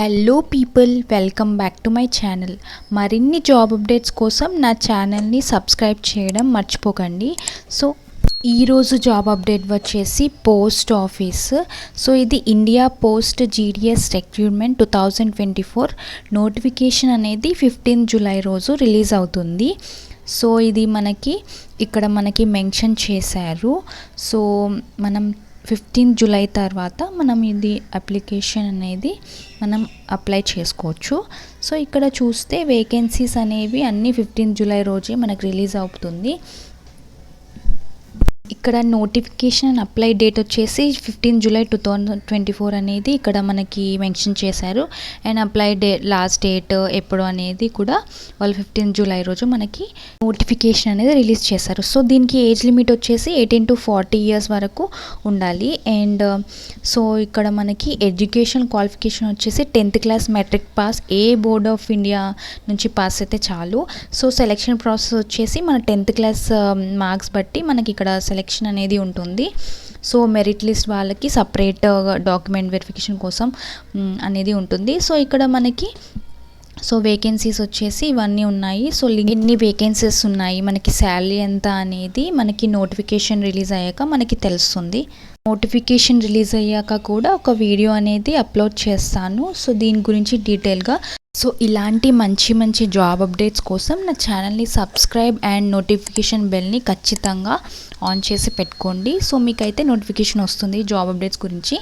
Hello people, welcome back to my channel. మరిన్ని job updates కోసం నా ఛానల్ని సబ్స్క్రైబ్ చేయడం మర్చిపోకండి. సో ఈరోజు జాబ్ అప్డేట్ వచ్చేసి పోస్ట్ ఆఫీస్. సో ఇది India post GDS recruitment 2024 notification అనేది 15 జూలై రోజు రిలీజ్ అవుతుంది. సో ఇది ఇక్కడ మనకి మెన్షన్ చేశారు. సో మనం 15 జూలై తర్వాత మనం ఇది అప్లికేషన్ అనేది మనం అప్లై చేసుకోవచ్చు. సో ఇక్కడ చూస్తే వేకెన్సీస్ అనేవి అన్నీ 15 జూలై రోజే మనకు రిలీజ్ అవుతుంది. ఇక్కడ నోటిఫికేషన్ అప్లై డేట్ వచ్చేసి 15 జూలై 2024 అనేది ఇక్కడ మనకి మెన్షన్ చేశారు. అండ్ అప్లై లాస్ట్ డేట్ ఎప్పుడు అనేది కూడా వాళ్ళు 15 జూలై రోజు మనకి నోటిఫికేషన్ అనేది రిలీజ్ చేశారు. సో దీనికి ఏజ్ లిమిట్ వచ్చేసి 18 to 40 ఇయర్స్ వరకు ఉండాలి. అండ్ సో ఇక్కడ మనకి ఎడ్యుకేషన్ క్వాలిఫికేషన్ వచ్చేసి 10th class metric pass A board of India నుంచి పాస్ అయితే చాలు. సో సెలెక్షన్ ప్రాసెస్ వచ్చేసి మన 10th క్లాస్ మార్క్స్ బట్టి మనకి ఇక్కడ సెలెక్షన్ అనేది ఉంటుంది. సో మెరిట్ లిస్ట్ వాళ్ళకి సపరేట్ డాక్యుమెంట్ వెరిఫికేషన్ కోసం అనేది ఉంటుంది. సో ఇక్కడ మనకి వేకెన్సీస్ వచ్చేసి ఇవన్నీ ఉన్నాయి. సో ఎన్ని వేకెన్సీస్ ఉన్నాయి, మనకి శాలరీ ఎంత అనేది మనకి నోటిఫికేషన్ రిలీజ్ అయ్యాక మనకి తెలుస్తుంది. నోటిఫికేషన్ రిలీజ్ అయ్యాక కూడా ఒక వీడియో అనేది అప్లోడ్ చేస్తాను. సో దీని గురించి డీటెయిల్గా. సో ఇలాంటి మంచి జాబ్ అప్డేట్స్ కోసం నా ఛానల్ని సబ్స్క్రైబ్ అండ్ నోటిఫికేషన్ బెల్ని ఖచ్చితంగా ఆన్ చేసి పెట్టుకోండి. సో మీకైతే నోటిఫికేషన్ వస్తుంది జాబ్ అప్డేట్స్ గురించి.